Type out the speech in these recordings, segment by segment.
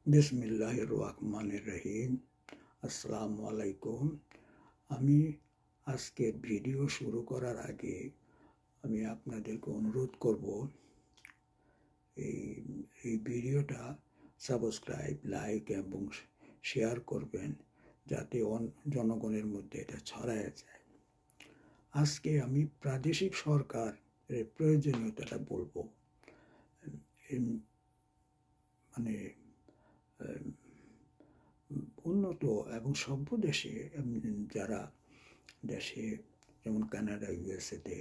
বিসমিল্লাহির রহমানির রহিম। আসসালামু আলাইকুম। আমি আজকের ভিডিও শুরু করার আগে আমি আপনাদেরকে অনুরোধ করব এই ভিডিওটা সাবস্ক্রাইব, লাইক এবং শেয়ার করবেন, যাতে জনগণের মধ্যে এটা ছড়ায় যায়। আজকে আমি প্রাদেশিক সরকারের প্রয়োজনীয়তাটা বলবো। মানে উন্নত এবং সভ্য দেশে, যারা দেশে যেমন কানাডা, ইউএসএতে,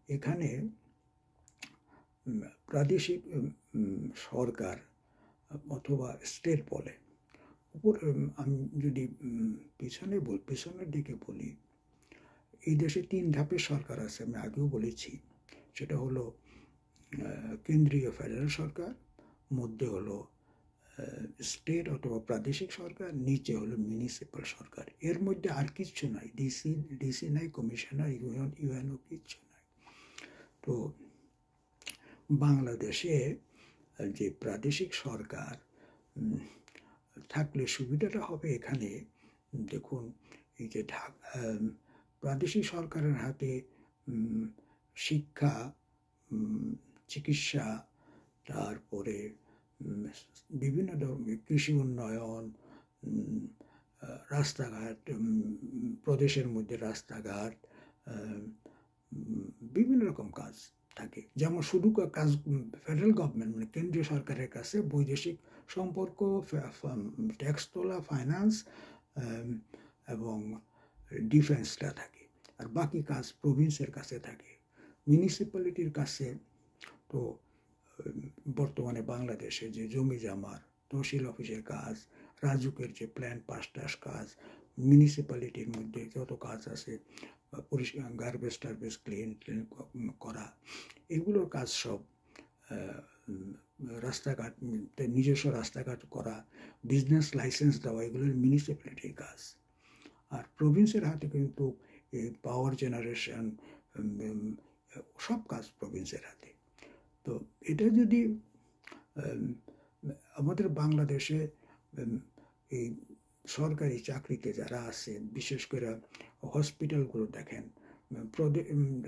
এখানে প্রাদেশিক সরকার অথবা স্টেট বলে উপর। আমি যদি পিছনের দিকে বলি, এই দেশে 3 ধাপের সরকার আছে। আমি আগেও বলেছি, সেটা হলো কেন্দ্রীয় ফেডারেল সরকার, মধ্যে হলো স্টেট অথবা প্রাদেশিক সরকার, নিচে হলো মিউনিসিপ্যাল সরকার। এর মধ্যে আর কিচ্ছু নাই, ডিসি নাই, কমিশনার, ইউএনও কিচ্ছু নাই। তো বাংলাদেশে যে প্রাদেশিক সরকার থাকলে সুবিধাটা হবে, এখানে দেখুন, এই যে প্রাদেশিক সরকারের হাতে শিক্ষা, চিকিৎসা, তারপরে বিভিন্ন ধরনের কৃষি উন্নয়ন, রাস্তাঘাট, প্রদেশের মধ্যে রাস্তাঘাট, বিভিন্ন রকম কাজ থাকে। যেমন শুধু কাজ ফেডারেল গভর্নমেন্ট মানে কেন্দ্রীয় সরকারের কাছে বৈদেশিক সম্পর্ক, ট্যাক্স তোলা, ফাইন্যান্স এবং ডিফেন্সটা থাকে, আর বাকি কাজ প্রভিন্সের কাছে থাকে, মিউনিসিপ্যালিটির কাছে। তো বর্তমানে বাংলাদেশে যে জমি জমার, তহসিল অফিসের কাজ, রাজুকের যে প্ল্যান পাস কাজ, মিউনিসিপ্যালিটির মধ্যে যত কাজ আছে, পরিষ্কার গার্বেজ ক্লিন করা, এগুলোর কাজ সব, রাস্তাঘাট, নিজস্ব রাস্তাঘাট করা, বিজনেস লাইসেন্স দেওয়া, এগুলোর মিউনিসিপ্যালিটির কাজ। আর প্রভিন্সের হাতে কিন্তু এই পাওয়ার জেনারেশন, সব কাজ প্রভিন্সের হাতে। তো এটা যদি আমাদের বাংলাদেশে এই সরকারি চাকরিতে যারা আছে, বিশেষ করে হসপিটালগুলো দেখেন,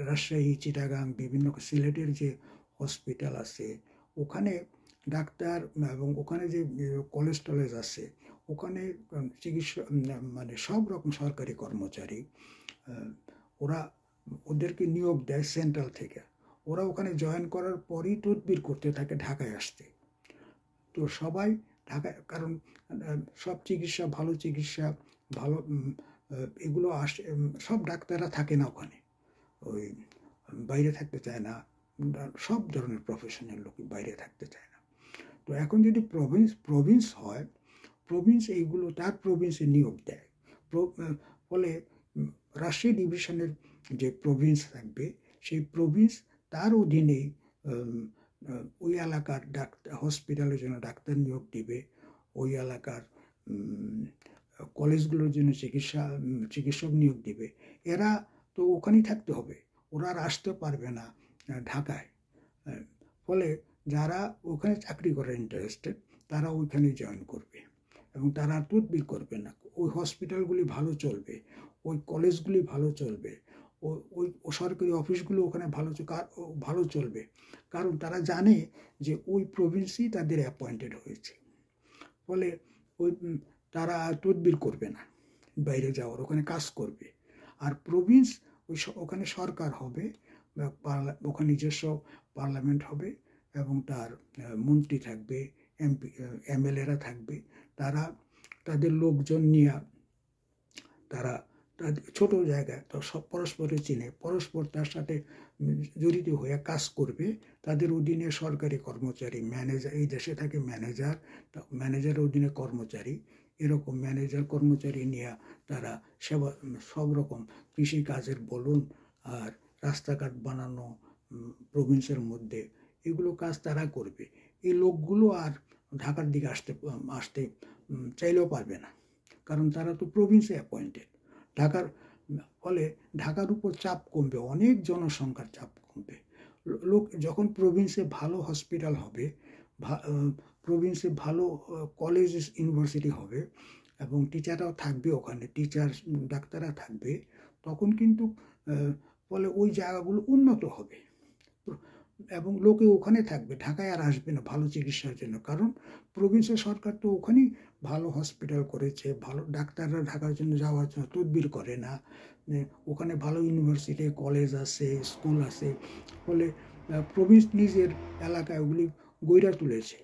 রাজশাহী, চিটাগাং, বিভিন্ন সিলেটের যে হসপিটাল আছে, ওখানে ডাক্তার এবং ওখানে যে কলেজ আছে, ওখানে চিকিৎসা মানে সব রকম সরকারি কর্মচারী, ওদেরকে নিয়োগ দেয় সেন্ট্রাল থেকে। ওরা ওখানে জয়েন করার পরই তদবির করতে থাকে ঢাকায় আসতে। তো সবাই ঢাকায়, কারণ সব চিকিৎসা, ভালো এগুলো আসে, সব ডাক্তাররা থাকে না ওখানে, ওই বাইরে থাকতে চায় না, সব ধরনের প্রফেশনাল লোক বাইরে থাকতে চায় না। তো এখন যদি প্রভিন্স হয়, প্রভিন্স এইগুলো তার প্রভিন্সে নিয়োগ দেয়। ফলে রাজশাহী ডিভিশনের যে প্রভিন্স থাকবে, সেই প্রভিন্স তার অধীনেই ওই এলাকার হসপিটালের জন্য ডাক্তার নিয়োগ দিবে, ওই এলাকার কলেজগুলোর জন্য চিকিৎসক নিয়োগ দিবে। এরা তো ওখানেই থাকতে হবে, ওরা আর আসতে পারবে না ঢাকায়। ফলে যারা ওখানে চাকরি করার ইন্টারেস্টেড, তারা ওইখানে জয়েন করবে এবং তারা তদবির করবে না। ওই হসপিটালগুলি ভালো চলবে, ওই কলেজগুলি ভালো চলবে, ওই সরকারি অফিসগুলো ওখানে ভালো চলবে, কারণ তারা জানে যে ওই প্রভিন্সই তাদের অ্যাপয়েন্টেড হয়েছে। ফলে তারা তদবির করবে না বাইরে যাওয়ার, ওখানে কাজ করবে। আর প্রভিন্স ওখানে সরকার হবে, ওখানে নিজস্ব পার্লামেন্ট হবে এবং তার মন্ত্রী থাকবে, এমএলএরা থাকবে। তারা তাদের লোকজন নিয়ে, তারা ছোট জায়গায় তো সব পরস্পরে চিনে, পরস্পর তার সাথে জড়িত হয়ে কাজ করবে। তাদের অধীনে সরকারি কর্মচারী, ম্যানেজার, এই দেশে থাকে ম্যানেজারের অধীনে কর্মচারী, এরকম ম্যানেজার কর্মচারী নিয়ে তারা সব রকম কৃষি কাজের বলুন আর রাস্তাঘাট বানানো প্রভিন্সের মধ্যে, এগুলো কাজ তারা করবে। এই লোকগুলো আর ঢাকার দিকে আসতে চাইলেও পারবে না, কারণ তারা তো প্রভিন্সে অ্যাপয়েন্টেড। ফলে ঢাকার উপর চাপ কমবে, অনেক জনসংখ্যার চাপ কমবে। যখন প্রভিন্সে ভালো হসপিটাল হবে, প্রভিন্সে ভালো কলেজ ইউনিভার্সিটি হবে এবং টিচাররাও থাকবে, ওখানে টিচার ডাক্তাররা থাকবে, তখন কিন্তু ফলে ওই জায়গাগুলো উন্নত হবে এবং লোকে ওখানে থাকবে, ঢাকায় আর আসবে না ভালো চিকিৎসার জন্য। কারণ প্রভিন্সের সরকার তো ওখানেই ভালো হসপিটাল করেছে, ভালো ডাক্তাররা ঢাকার জন্য যাওয়ার জন্য তদবির করে না, ওখানে ভালো ইউনিভার্সিটি কলেজ আছে, স্কুল আছে, ফলে প্রভিন্স নিজের এলাকায় ওগুলি গইরা তুলেছে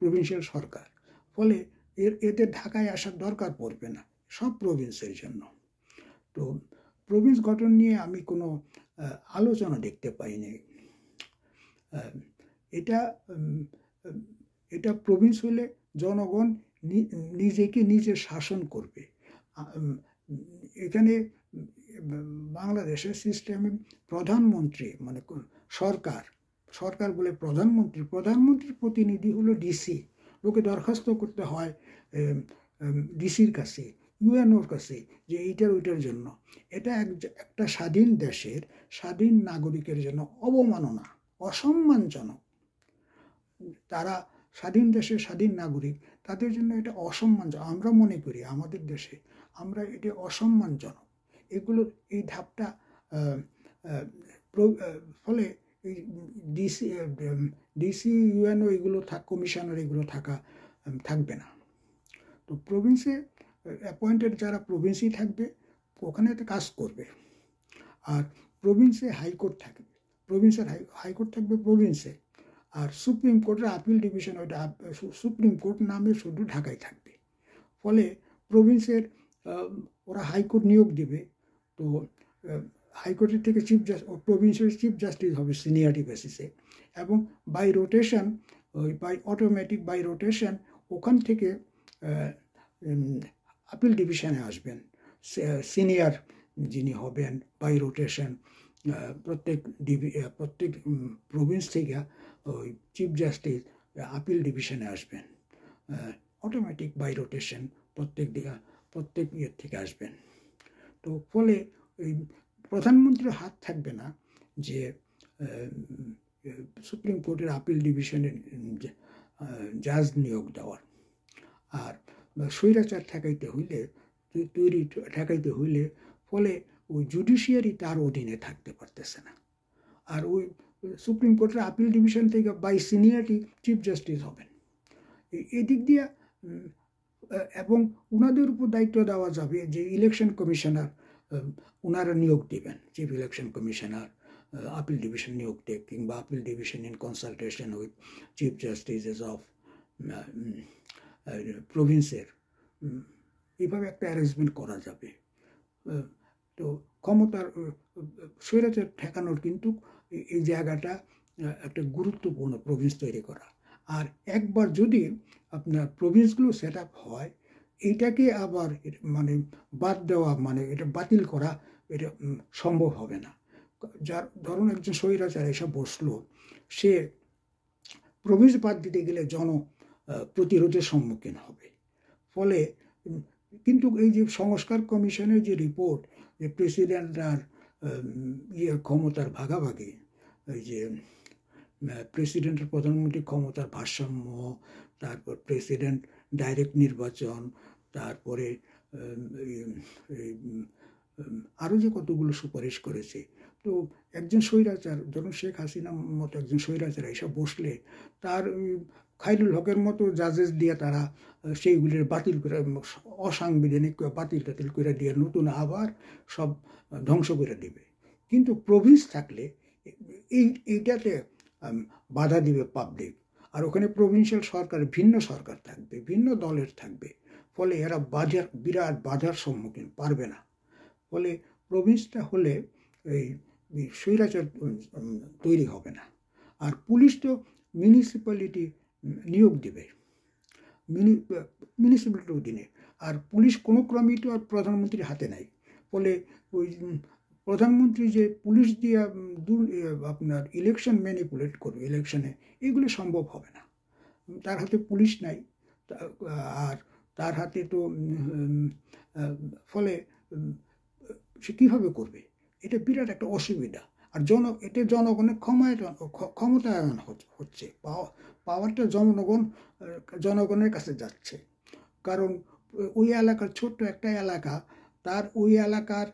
প্রভিন্সিয়াল সরকার। ফলে এতে ঢাকায় আসার দরকার পড়বে না সব প্রভিন্সের জন্য। তো প্রভিন্স গঠন নিয়ে আমি কোনো আলোচনা দেখতে পাইনি। এটা প্রভিন্স হলে জনগণ নিজেকে নিজে শাসন করবে। এখানে বাংলাদেশের সিস্টেমে প্রধানমন্ত্রী মানে সরকার বলে প্রধানমন্ত্রীর প্রতিনিধি হলো ডিসি। লোকে দরখাস্ত করতে হয় ডিসির কাছে, ইউএনওর কাছে, যে এইটার ওইটার জন্য। এটা একটা স্বাধীন দেশের স্বাধীন নাগরিকের জন্য অবমাননা, অসম্মানজনক। তারা স্বাধীন দেশের স্বাধীন নাগরিক, তাদের জন্য এটা অসম্মানজনক। আমরা মনে করি আমাদের দেশে এটা অসম্মানজনক। এই ধাপটা ফলে এই ডিসি ইউএনও এগুলো কমিশনার এগুলো থাকবে না। তো প্রভিন্সে অ্যাপয়েন্টেড যারা প্রভিন্সই থাকবে, ওখানে কাজ করবে। আর প্রভিন্সে হাইকোর্ট থাকবে, হাইকোর্ট থাকবে প্রভিন্সে। আর সুপ্রিম কোর্টের আপিল ডিভিশন, ওইটা সুপ্রিম কোর্ট নামে শুধু ঢাকায় থাকবে। ফলে প্রভিন্সের ওরা হাইকোর্ট নিয়োগ দিবে। তো হাইকোর্টের থেকে প্রভিন্সের চিফ জাস্টিস হবে সিনিয়রিটি বেসিসে, এবং by rotation, automatic by rotation ওখান থেকে আপিল ডিভিশনে আসবেন সিনিয়র যিনি হবেন বাই রোটেশন। প্রত্যেক প্রভিন্স থেকে ওই চিফ জাস্টিস আপিল ডিভিশনে আসবেন, অটোমেটিক বাই রোটেশন প্রত্যেক ইয়ের থেকে আসবেন। তো ফলে ওই প্রধানমন্ত্রীর হাত থাকবে না যে সুপ্রিম কোর্টের আপিল ডিভিশনের জাজ নিয়োগ দেওয়ার। আর স্বৈরাচার ঠেকাইতে হইলে ফলে ওই জুডিশিয়ারি তার অধীনে থাকতে পারতেছে না। আর ওই সুপ্রিম কোর্টের আপিল ডিভিশন থেকে বাই সিনিয়রিটি চিফ জাস্টিস হবেন। এদিক দিয়ে এবং ওনাদের উপর দায়িত্ব দেওয়া যাবে যে ইলেকশন কমিশনার ওনারা নিয়োগ দেবেন, chief election commissioner appeal division নিয়োগ দেব, কিংবা appeal division in consultation with chief justices of প্রভিন্সের, এইভাবে একটা অ্যারেঞ্জমেন্ট করা যাবে। তো ক্ষমতার স্বৈরাচার ঠেকানোর কিন্তু এই জায়গাটা একটা গুরুত্বপূর্ণ, প্রভিন্স তৈরি করা। আর একবার যদি আপনার প্রভিন্সগুলো সেট আপ হয়, এইটাকে আবার মানে বাদ দেওয়া, মানে এটা বাতিল করা, এটা সম্ভব হবে না। যার ধরুন একজন স্বৈরাচার এসে বসলো, সে প্রভিন্স বাদ দিতে গেলে প্রতিরোধের সম্মুখীন হবে। ফলে কিন্তু এই যে সংস্কার কমিশনের যে রিপোর্ট, যে প্রেসিডেন্ট আর ক্ষমতার ভাগাভাগি, এই যে প্রেসিডেন্টের প্রধানমন্ত্রী ক্ষমতার ভারসাম্য, তারপর প্রেসিডেন্ট ডাইরেক্ট নির্বাচন, তারপরে আরও যে কতগুলো সুপারিশ করেছে। তো একজন স্বৈরাচার, ধরুন শেখ হাসিনার মতো একজন স্বৈরাচার এসব বসলে, তার খাইরুল হকের মতো জাজেস দিয়ে তারা সেইগুলির বাতিল করে, অসাংবিধানিক বাতিল করে দিয়ে নতুন আবার সব ধ্বংস করে দেবে। কিন্তু প্রভিন্স থাকলে এইটাতে বাধা দিবে পাবলিক। আর ওখানে প্রভিন্সিয়াল সরকার, ভিন্ন সরকার থাকবে, ভিন্ন দলের থাকবে। ফলে এরা বিরাট বাধার সম্মুখীন পারবে না। ফলে প্রভিন্সটা হলে এই স্বৈরাচার তৈরি হবে না। আর পুলিশ তো মিউনিসিপ্যালিটি নিয়োগ দেবে, মিউনিসিপ্যালিটির অধীনে। আর পুলিশ কোনো ক্রমেই তো আর প্রধানমন্ত্রীর হাতে নাই। ফলে ওই প্রধানমন্ত্রী যে পুলিশ দিয়ে আপনার ইলেকশন ম্যানিপুলেট করবে, ইলেকশনে, এইগুলো সম্ভব হবে না। তার হাতে পুলিশ নাই, আর তার হাতে তো ফলে সে কীভাবে করবে? এটা বিরাট একটা অসুবিধা। আর এতে জনগণের ক্ষমতায়ন হচ্ছে, পাওয়ারটা জনগণের কাছে যাচ্ছে। কারণ ওই এলাকার ছোট্ট একটা এলাকা, তার ওই এলাকার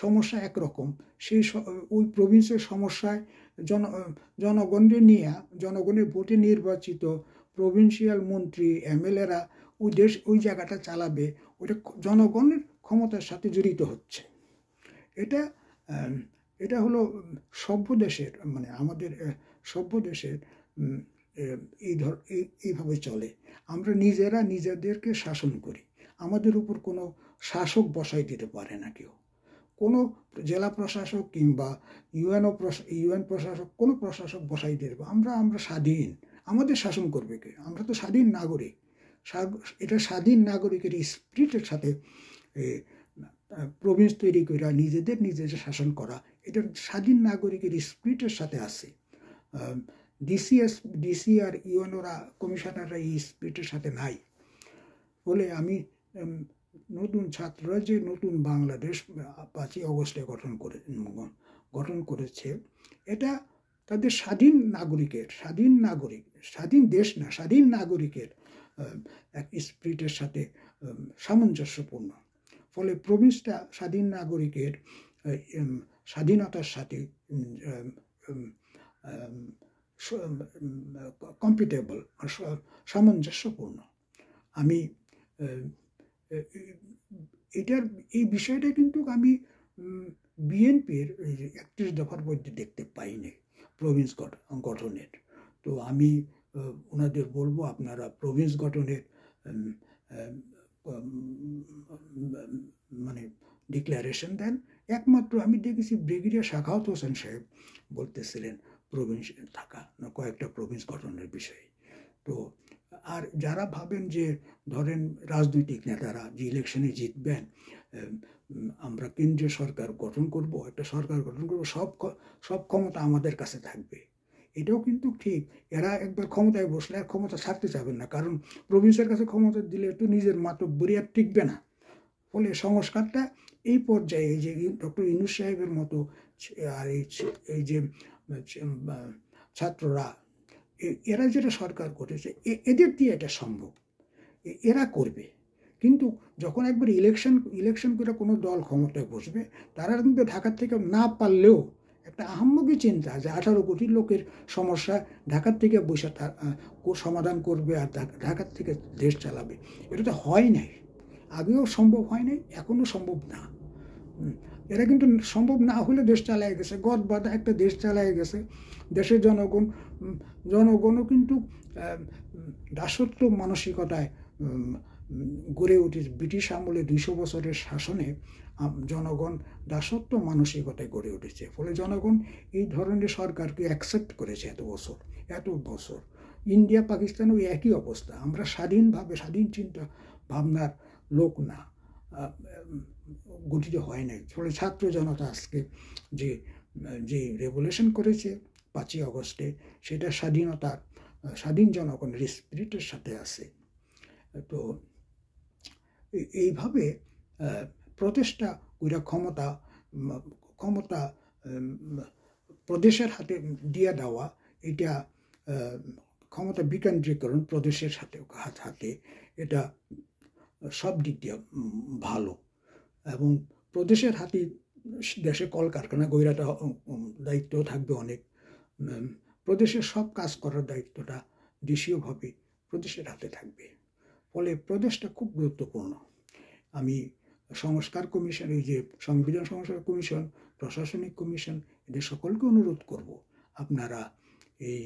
সমস্যা একরকম, ওই প্রভিন্সের সমস্যায় জনগণের নিয়ে, জনগণের ভোটে নির্বাচিত প্রভিন্সিয়াল মন্ত্রী এমএলএরা ওই জায়গাটা চালাবে, ওটা জনগণের ক্ষমতার সাথে জড়িত হচ্ছে। এটা হলো সভ্য দেশের, মানে আমাদের সভ্য দেশের এইভাবে চলে। আমরা নিজেরা নিজেদেরকে শাসন করি, আমাদের উপর কোনো শাসক বসাই দিতে পারে না কেউ, কোনো জেলা প্রশাসক কিংবা ইউএন প্রশাসক, কোনো প্রশাসক বসাই দিতে পারে। আমরা স্বাধীন, আমাদের শাসন করবে কে? আমরা তো স্বাধীন নাগরিক। এটা স্বাধীন নাগরিকের স্পিরিটের সাথে প্রভিন্স তৈরি করে নিজেদের শাসন করা, এটা স্বাধীন নাগরিকের স্পিরিটের সাথে আছে। ডিসি আর ইউএনওরা, কমিশনাররা এই স্পিরিটের সাথে নাই বলে আমি নতুন ছাত্ররা যে নতুন বাংলাদেশ 5ই অগস্টে গঠন করেছে, এটা তাদের স্বাধীন দেশ না, স্বাধীন নাগরিকের এক স্পিরিটের সাথে সামঞ্জস্যপূর্ণ। ফলে প্রভিন্সটা স্বাধীন নাগরিকের স্বাধীনতার সাথে কম্পিটেবল, সামঞ্জস্যপূর্ণ। আমি এই বিষয়টা কিন্তু আমি বিএনপির 31 দফার মধ্যে দেখতে পাইনি প্রভিন্স গঠনের। তো আমি ওনাদের বলবো, আপনারা প্রভিন্স গঠনের মানে ডিক্লারেশন দেন। একমাত্র আমি দেখেছি ব্রিগেডিয়ার সাখাওয়াত হোসেন সাহেব বলতেছিলেন প্রভিন্স থাকা, কয়েকটা প্রভিন্স গঠনের বিষয়ে। তো আর যারা ভাবেন যে ধরেন রাজনৈতিক নেতারা যে ইলেকশনে জিতবেন, আমরা কেন্দ্রীয় সরকার গঠন করব, একটা সরকার গঠন করব, সব ক্ষমতা আমাদের কাছে থাকবে, এটাও কিন্তু ঠিক। এরা একবার ক্ষমতায় বসলে আর ক্ষমতা ছাড়তে চাবেন না, কারণ প্রভিন্সের কাছে ক্ষমতা দিলে তো নিজের মাতব্বরি আর টিকবে না। ফলে সংস্কারটা এই পর্যায়ে, এই যে ডক্টর ইউনূস সাহেবের মতো আর এই যে ছাত্ররা, এরা যেটা সরকার করেছে, এদের দিয়ে এটা সম্ভব, এরা করবে। কিন্তু যখন একবার ইলেকশন করে কোনো দল ক্ষমতায় বসবে, তারা কিন্তু ঢাকার থেকে না পারলেও একটা আহাম্মকি চিন্তা যে 18 কোটি লোকের সমস্যা ঢাকার থেকে বসে সমাধান করবে আর ঢাকার থেকে দেশ চালাবে, এটা তো হয় নাই, আগেও সম্ভব হয় নাই, এখনও সম্ভব না। এরা কিন্তু সম্ভব না হলে দেশ চালায় গেছে, গদ বাঁধা একটা দেশ চালায় গেছে। দেশের জনগণও কিন্তু দাসত্ব মানসিকতায় গড়ে উঠেছে। ব্রিটিশ আমলে 200 বছরের শাসনে জনগণ দাসত্ব মানসিকতায় গড়ে উঠেছে। ফলে জনগণ এই ধরনের সরকারকে অ্যাকসেপ্ট করেছে এত বছর। ইন্ডিয়া পাকিস্তানও একই অবস্থা। আমরা স্বাধীন চিন্তা ভাবনার লোক না, গঠিত হয় নাই। ফলে ছাত্র জনতা আজকে যে রেভলিউশন করেছে 5ই অগস্টে, সেটা স্বাধীন জনগণের স্পিরিটের সাথে আছে। তো এইভাবে প্রচেষ্টা কইরা ক্ষমতা প্রদেশের হাতে দিয়ে দেওয়া, এটা ক্ষমতা বিকেন্দ্রীকরণ প্রদেশের হাতে, এটা সব দিক দিয়ে ভালো। এবং প্রদেশের হাতে দেশে কলকারখানা গইরাটা দায়িত্ব থাকবে অনেক। প্রদেশের সব কাজ করার দায়িত্বটা দেশীয়ভাবে প্রদেশের হাতে থাকবে। ফলে প্রদেশটা খুব গুরুত্বপূর্ণ। আমি সংস্কার কমিশন, এই যে সংবিধান সংস্কার কমিশন, প্রশাসনিক কমিশন, এদের সকলকে অনুরোধ করব, আপনারা এই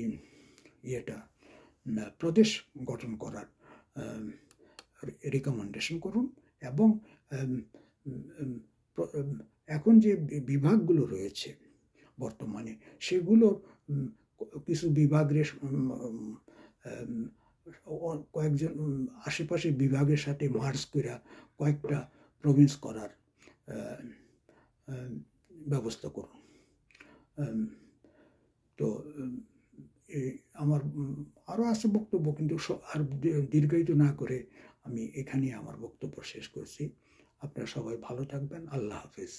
প্রদেশ গঠন করার রিকমেন্ডেশন করুন। এবং এখন যে বিভাগগুলো রয়েছে বর্তমানে, সেগুলোর কিছু বিভাগের কয়েকজন আশেপাশে বিভাগের সাথে মার্জ করে কয়েকটা প্রভিন্স করার ব্যবস্থা করুন। তো আমার আরও আছে বক্তব্য, কিন্তু আর দীর্ঘায়িত না করে আমি এখানেই আমার বক্তব্য শেষ করছি। আপনারা সবাই ভালো থাকবেন। আল্লাহ হাফেজ।